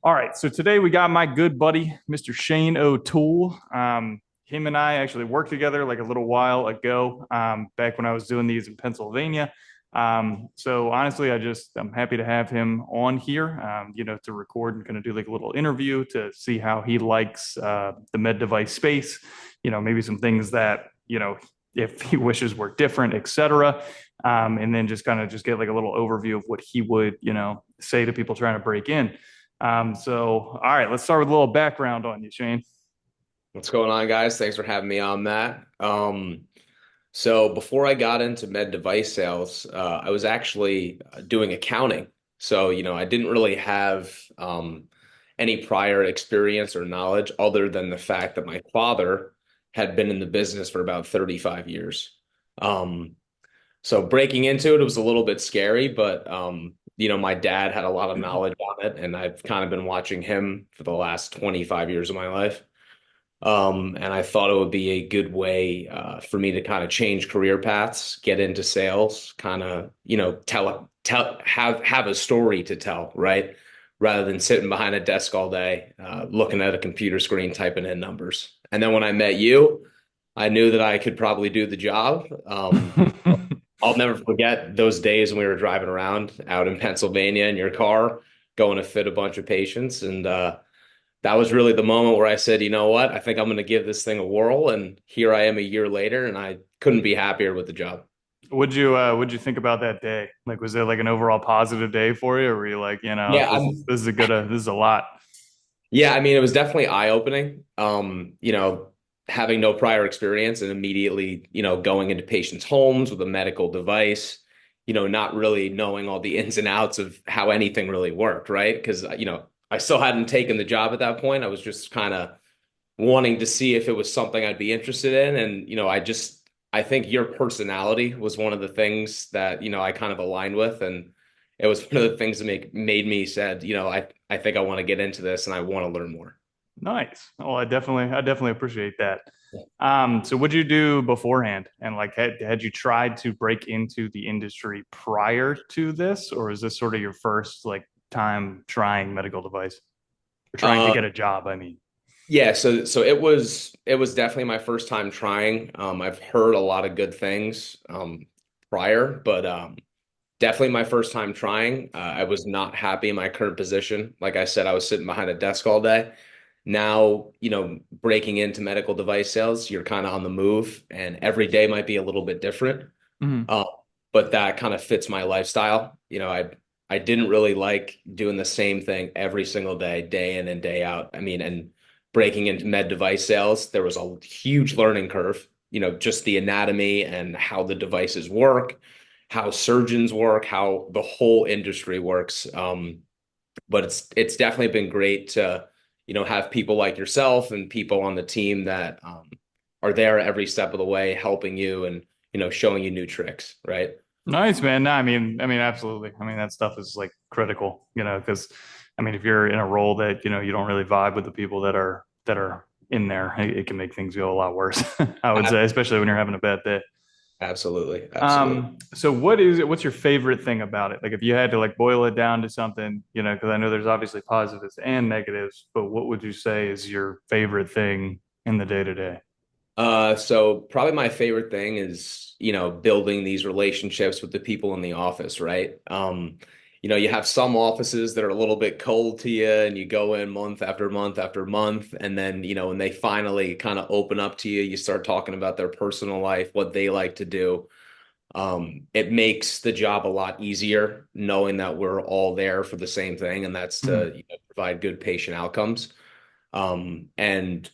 All right, so today we got my good buddy, Mr. Shane O'Toole. Him and I actually worked together like a little while ago, back when I was doing these in Pennsylvania. So honestly, I'm happy to have him on here, to record and kind of do like a little interview to see how he likes the med device space. Maybe some things that if he wishes were different, et cetera. And then just kind of just get like a little overview of what he would, say to people trying to break in. All right, let's start with a little background on you, Shane. What's going on, guys? Thanks for having me on, Matt. So before I got into med device sales, I was actually doing accounting. So, I didn't really have any prior experience or knowledge other than the fact that my father had been in the business for about 35 years. Um, so breaking into it was a little bit scary, but my dad had a lot of knowledge on it, and I've kind of been watching him for the last 25 years of my life. And I thought it would be a good way for me to kind of change career paths, get into sales, kind of, have a story to tell, right? Rather than sitting behind a desk all day, looking at a computer screen, typing in numbers. And then when I met you, I knew that I could probably do the job. I'll never forget those days when we were driving around out in Pennsylvania in your car, going to fit a bunch of patients. And that was really the moment where I said, you know what? I think I'm going to give this thing a whirl. And here I am a year later, and I couldn't be happier with the job. What'd you think about that day? Like, was it like an overall positive day for you, or were you like, Yeah, this is a good, this is a lot? yeah, I mean, it was definitely eye-opening. Having no prior experience and immediately, going into patients' homes with a medical device, not really knowing all the ins and outs of how anything really worked, right? Because, I still hadn't taken the job at that point. I was just kind of wanting to see if it was something I'd be interested in. And, I think your personality was one of the things that, I kind of aligned with. And it was one of the things that made me said, I think I want to get into this and I want to learn more. Nice. Well, I definitely appreciate that. So what'd you do beforehand? And like, had you tried to break into the industry prior to this, or is this sort of your first like time trying medical device or trying to Uh, get a job? I mean. yeah, so it was definitely my first time trying. I've heard a lot of good things prior, but definitely my first time trying. I was not happy in my current position. Like I said, I was sitting behind a desk all day. Now, breaking into medical device sales, you're kind of on the move, and every day might be a little bit different. Mhm. Uh, but that kind of fits my lifestyle. I didn't really like doing the same thing every single day, day in and day out. I mean, and breaking into med device sales, there was a huge learning curve, just the anatomy and how the devices work, how surgeons work, how the whole industry works. But it's definitely been great to, have people like yourself and people on the team that are there every step of the way, helping you and, showing you new tricks, right? Nice, man. No, absolutely. I mean, that stuff is like critical, because I mean, if you're in a role that, you don't really vibe with the people that are in there, it can make things go a lot worse, I would say, especially when you're having a bad day. Absolutely, absolutely. So what's your favorite thing about it? Like if you had to like boil it down to something, because I know there's obviously positives and negatives, but what would you say is your favorite thing in the day to day? So probably my favorite thing is, building these relationships with the people in the office, right? You have some offices that are a little bit cold to you and you go in month after month after month. And then, when they finally kind of open up to you, you start talking about their personal life, what they like to do. It makes the job a lot easier knowing that we're all there for the same thing, and that's Mhm. to, provide good patient outcomes. And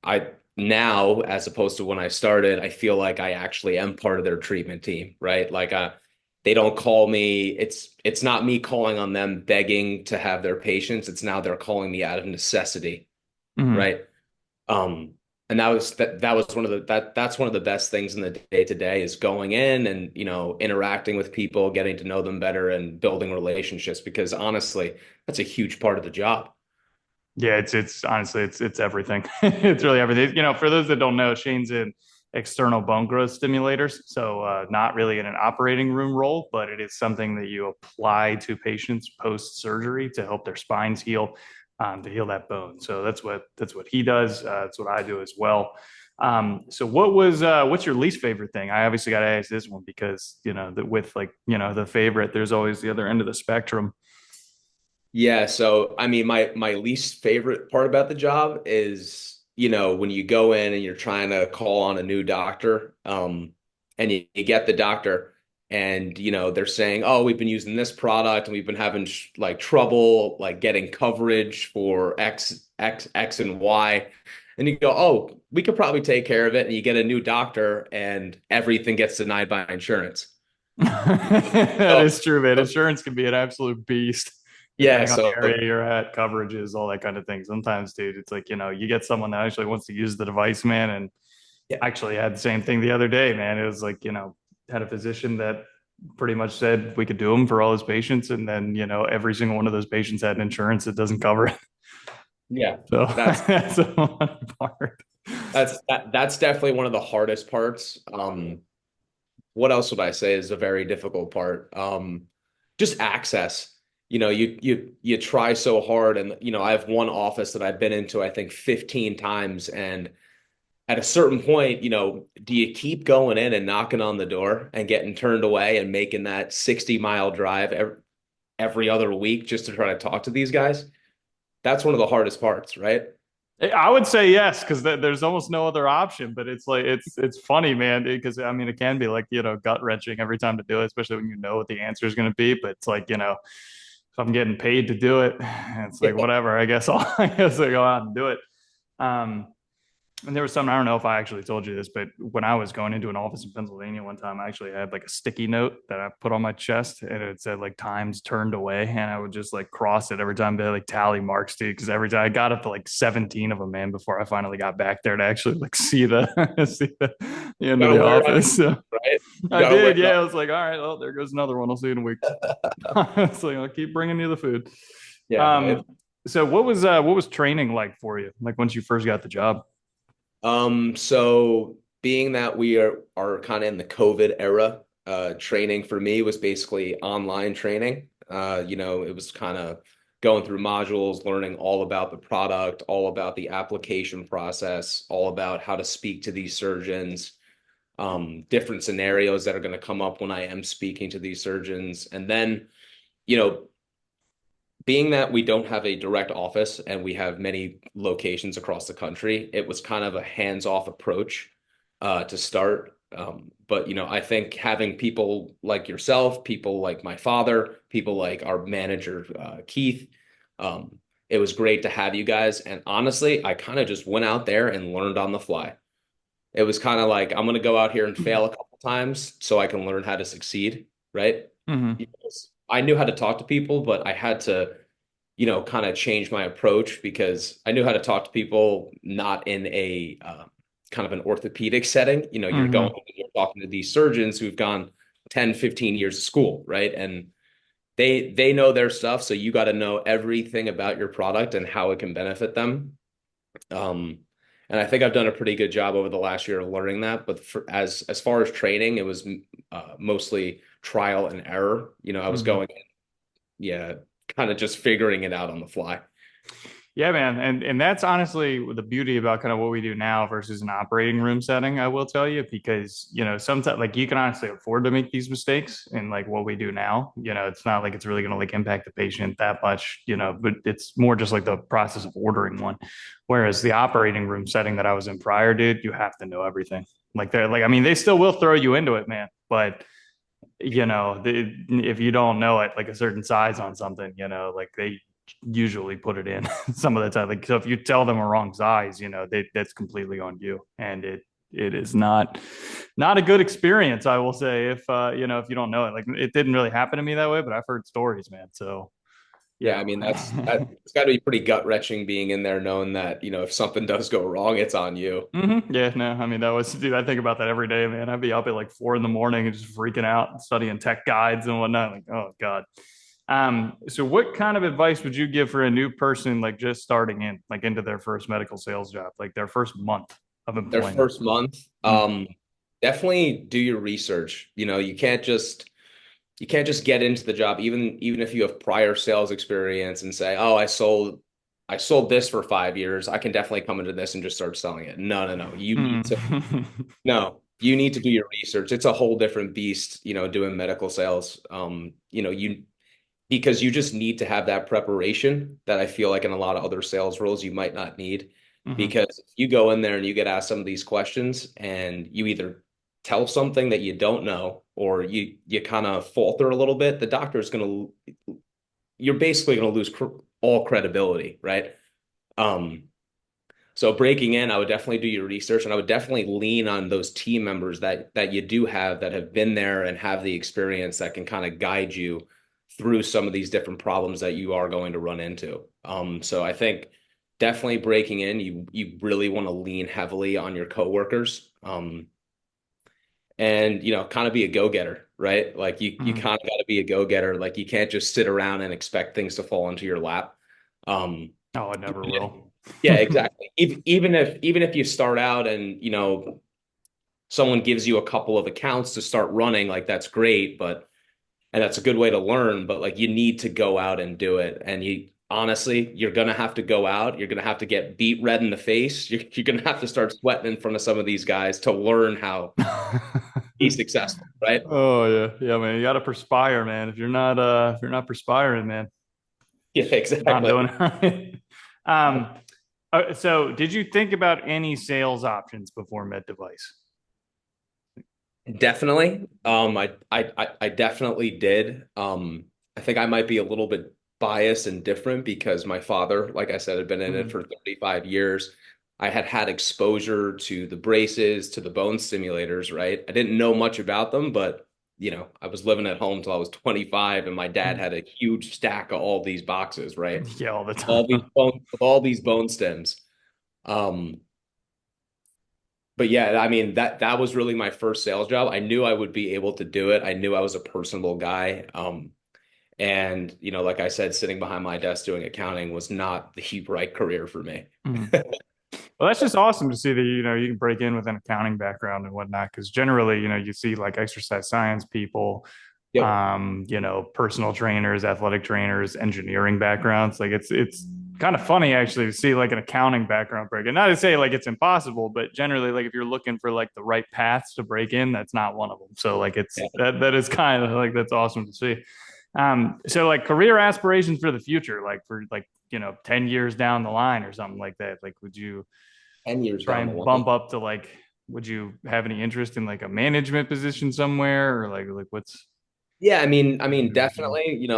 I now, as opposed to when I started, I feel like I actually am part of their treatment team, right? Like they don't call me. It's not me calling on them begging to have their patients. It's now they're calling me out of necessity, Mhm. right? Um, and that was one of that's one of the best things in the day to day is going in and interacting with people, getting to know them better, and building relationships. Because honestly, that's a huge part of the job. Yeah, it's honestly it's everything. It's really everything. For those that don't know, Shane's in external bone growth stimulators, so not really in an operating room role, but it is something that you apply to patients post surgery to help their spines heal. to heal that bone. So that's what he does. That's what I do as well. So what's your least favorite thing? I obviously got to ask this one because with like the favorite, there's always the other end of the spectrum. Yeah, so I mean my least favorite part about the job is, when you go in and you're trying to call on a new doctor, and you get the doctor and they're saying, "Oh, we've been using this product and we've been having like trouble like getting coverage for X and Y." And you go, "Oh, we could probably take care of it." And you get a new doctor and everything gets denied by insurance. That So, is true, man. Insurance can be an absolute beast yeah, depending on the so area you're at, coverages, all that kind of thing. Sometimes, dude, it's like, you get someone that actually wants to use the device, man. And yeah. I actually had the same thing the other day, man. It was like, had a physician that pretty much said we could do them for all his patients. And then, every single one of those patients had insurance that doesn't cover it. Yeah. So That's that's a one part. that's definitely one of the hardest parts. What else would I say is a very difficult part? Just access. You try so hard, and I have one office that I've been into, I think 15 times, and at a certain point, do you keep going in and knocking on the door and getting turned away and making that 60-mile drive every other week just to try to talk to these guys? That's one of the hardest parts, right? I would say yes, because there's almost no other option. But it's like it's funny, man, because I mean it can be like gut wrenching every time to do it, especially when you know what the answer is going to be. But it's like if I'm getting paid to do it, it's like whatever. I guess I guess I go out and do it. Um, and there was something, I don't know if I actually told you this, but when I was going into an office in Pennsylvania one time, I actually had like a sticky note that I put on my chest and it said like times turned away. And I would just like cross it every time they like tally marks, dude. Cause every time I got up to like 17 of them, man, before I finally got back there to actually like see the, see the You end of gotta the learn on office. So right? You I gotta learn did. Yeah. on. I was like, all right, well, there goes another one. I'll see you in a week. It's like, I'll keep bringing you the food. Yeah. Um, so what was training like for you? Like once you first it job? So being that we are kind of in the COVID era, training for me was basically online training. It was kind of going through modules, learning all about the product, all about the application process, all about how to speak to these surgeons, different scenarios that are going to come up when I am speaking to these surgeons. And then, you know, being that we don't have a direct office and we have many locations across the country, it was kind of a hands-off approach to start. But I think having people like yourself, people like my father, people like our manager Keith, it was great to have you guys. And honestly, I kind of just went out there and learned on the fly. It was kind of like I'm going to go out here and fail a couple times so I can learn how to succeed, right? Mm-hmm. Because I knew how to talk to people, but I had to kind of change my approach because I knew how to talk to people not in a kind of an orthopedic setting. Mm-hmm. You're talking to these surgeons who've gone 10, 15 years of school, right? And they know their stuff. So you got to know everything about your product and how it can benefit them. Um, and I think I've done a pretty good job over the last year of learning that. But as far as training, it was mostly trial and error. I was Mm-hmm. going, yeah, kind of just figuring it out on the fly. Yeah, man. And that's honestly the beauty about kind of what we do now versus an operating room setting, I will tell you, because, sometimes like you can honestly afford to make these mistakes in like what we do now. It's not like it's really going to like impact the patient that much, but it's more just like the process of ordering one. Whereas the operating room setting that I was in prior, dude, you have to know everything. Like they're like, I mean, they still will throw you into it, man. But if you don't know it, like a certain size on something, like they usually put it in some of the time. Like, so if you tell them a wrong size, that's completely on you. And it is not a good experience, I will say, if you don't know it. Like it didn't really happen to me that way, but I've heard stories, man. So, Yeah, I mean it's got to be pretty gut wrenching being in there knowing that, if something does go wrong, it's on you. Yeah, no, I mean that was, dude. I think about that every day, man. I'd be up at like 4 in the morning and just freaking out, studying tech guides and whatnot. Like, oh god. So what kind of advice would you give for a new person like just starting in, like into their first medical sales job, like their first month of Their employment? first month, Mm, definitely do your research. You can't just get into the job even if you have prior sales experience and say, "Oh, I sold this for 5 years. I can definitely come into this and just start selling it. No, no, no. Mm. You need to do your research. It's a whole different beast, doing medical sales. Because you just need to have that preparation that I feel like in a lot of other sales roles you might not need. Mhm. Because if you go in there and you get asked some of these questions and you either tell something that you don't know or you kind of falter a little bit, the doctor is going to you're basically going to lose all credibility, right? Um, so breaking in, I would definitely do your research and I would definitely lean on those team members that you do have that have been there and have the experience that can kind of guide you through some of these different problems that you are going to run into. So I think definitely breaking in, you really want to lean heavily on your coworkers. And kind of be a go-getter, right? Like you Mhm. kind of got to be a go-getter. Like you can't just sit around and expect things to fall into your lap. Um, Oh, it never will. yeah, exactly. Even if you start out and someone gives you a couple of accounts to start running, like that's great, but and that's a good way to learn, but like you need to go out and do it. And you honestly, you're gonna have to go out. You're gonna have to get beat red in the face. You're gonna have to start sweating in front of some of these guys to learn how to be successful, right? Oh yeah, yeah, man. You got to perspire, man. If you're not perspiring, man, Yeah, not exactly. doing it right. Um, so did you think about any sales options before Med Device? Definitely. I definitely did. I think I might be a little bit biased and different because my father, like I said, had been in it Mhm. for 35 years. I had had exposure to the braces, to the bone stimulators, right? I didn't know much about them, but I was living at home till I was 25 and my dad Mhm. had a huge stack of all these boxes, right? Yeah, all the time. All these bone stems. Um, but yeah, I mean that was really my first sales job. I knew I would be able to do it. I knew I was a personable guy. And like I said, sitting behind my desk doing accounting was not the right career for me. Mhm. Well, that's just awesome to see that you can break in with an accounting background and whatnot. Because generally, you see like exercise science people, Yep. personal trainers, athletic trainers, engineering backgrounds. Like it's kind of funny actually to see like an accounting background break in. Not to say like it's impossible, but generally, like if you're looking for like the right paths to break in, that's not one of them. So like it's Yeah. that is kind of like that's awesome to see. So like career aspirations for the future, like for like 10 years down the line or something like that. Like would you 10 years try down the and line. bump up to like would you have any interest in like a management position somewhere or like what's Yeah, I mean, your vision? definitely,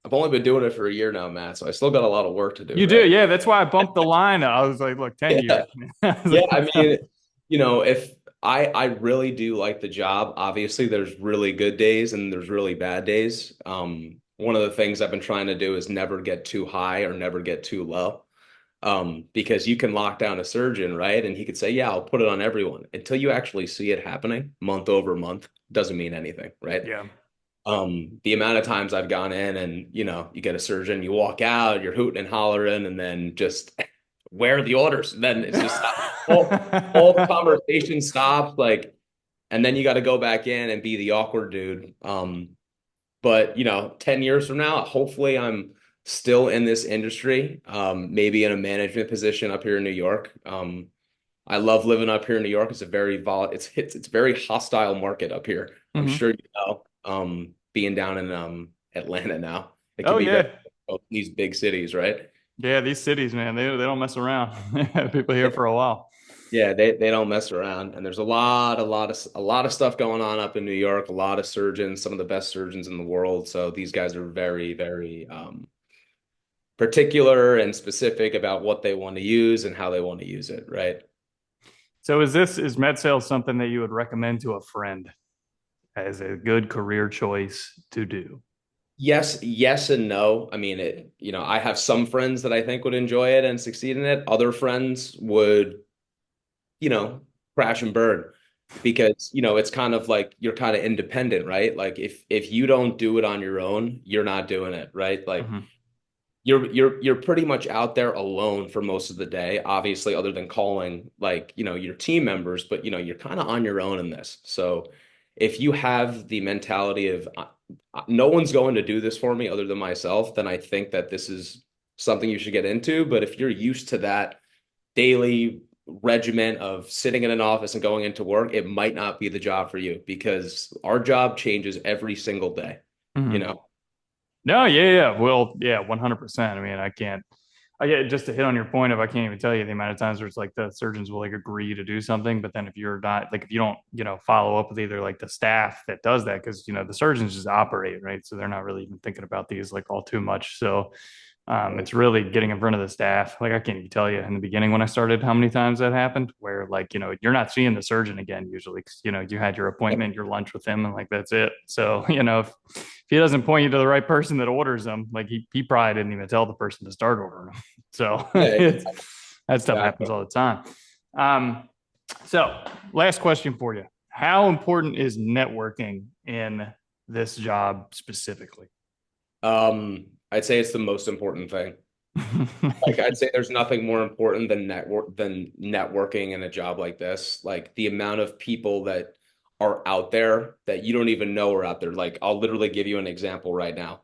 I've only been doing it for a year now, Matt, so I still got a lot of work to do, You do, right? yeah. That's why I bumped the line. I was like, look, 10 Yeah. years. I was Yeah, like, I mean, if I really do like the job, obviously there's really good days and there's really bad days. One of the things I've been trying to do is never get too high or never get too low. Because you can lock down a surgeon, right? And he could say, yeah, I'll put it on everyone. Until you actually see it happening month over month, doesn't mean anything, right? yeah. The amount of times I've gone in and you get a surgeon, you walk out, you're hooting and hollering, and then just where are the orders? And then it's just all the conversation stops, like, and then you got to go back in and be the awkward dude. But 10 years from now, hopefully I'm still in this industry, maybe in a management position up here in New York. I love living up here in New York. It's a very it's a very hostile market up here. I'm Hmm. sure you know. Being down in Atlanta now, it can Oh be very yeah. these big cities, right? Yeah, these cities, man, they don't mess around. People here for a while. Yeah, they don't mess around, and there's a lot of stuff going on up in New York. A lot of surgeons, some of the best surgeons in the world. So these guys are very, very particular and specific about what they want to use and how they want to use it, right? So is med sales something that you would recommend to a friend as a good career choice to do? Yes and no. I mean, I have some friends that I think would enjoy it and succeed in it. Other friends would, you know, crash and burn because, it's kind of like you're kind of independent, right? Like if you don't do it on your own, you're not doing it, right? Like Hmm. you're pretty much out there alone for most of the day, obviously, other than calling like, your team members, but you're kind of on your own in this. So if you have the mentality of no one's going to do this for me other than myself, then I think that this is something you should get into. But if you're used to that daily regiment of sitting in an office and going into work, it might not be the job for you because our job changes every single day, you Mhm. know? No, yeah, yeah. Well, yeah, 100%. I mean, I can't, I get just to hit on your point of I can't even tell you the amount of times where it's like the surgeons will like agree to do something, but then if you're not like if you don't, follow up with either like the staff that does that, because the surgeons just operate, right? So they're not really even thinking about these like all too much. So it's really getting in front of the staff. Like I can't even tell you in the beginning when I started how many times that happened, where like, you're not seeing the surgeon again usually 'cause, you had your appointment, your lunch with him, and like that's it. So, if he doesn't point you to the right person that orders them, like he probably didn't even tell the person to start ordering them. So Yeah, that stuff happens exactly. all the time. Um, so last question for you. How important is networking in this job specifically? I'd say it's the most important thing. Like I'd say there's nothing more important than networking in a job like this. Like the amount of people that are out there that you don't even know are out there. Like I'll literally give you an example right now.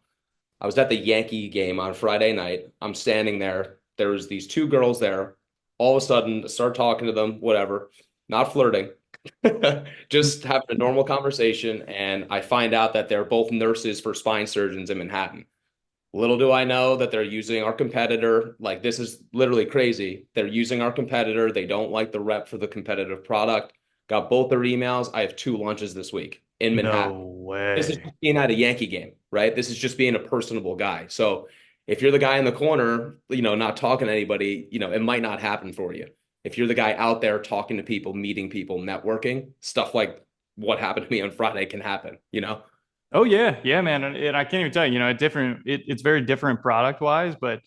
I was at the Yankee game on Friday night. I'm standing there. There was these two girls there. All of a sudden, I start talking to them, whatever, not flirting, just having a normal conversation. And I find out that they're both nurses for spine surgeons in Manhattan. Little do I know that they're using our competitor. Like, this is literally crazy. They're using our competitor. They don't like the rep for the competitive product. Got both their emails. I have two lunches this week in Manhattan. No This is way. just being at a Yankee game, right? This is just being a personable guy. So if you're the guy in the corner, not talking to anybody, it might not happen for you. If you're the guy out there talking to people, meeting people, networking, stuff like what happened to me on Friday can happen. Oh yeah, yeah, man, and I can't even tell you, it's very different product wise, but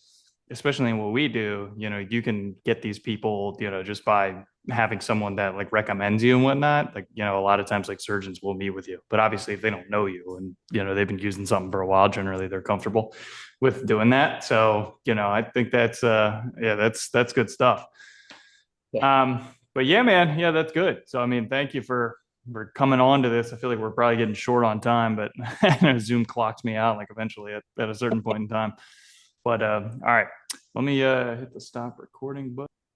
especially in what we do, you can get these people, just by having someone that like recommends you and whatnot. Like, a lot of times like surgeons will meet with you, but obviously if they don't know you and they've been using something for a while, generally they're comfortable with doing that. So, I think that's yeah, that's good stuff. But yeah, man, yeah, that's good. So I mean, thank you for coming on to this. I feel like we're probably getting short on time, but Zoom clocks me out like eventually at a certain point in time. But all right, let me hit the stop recording button.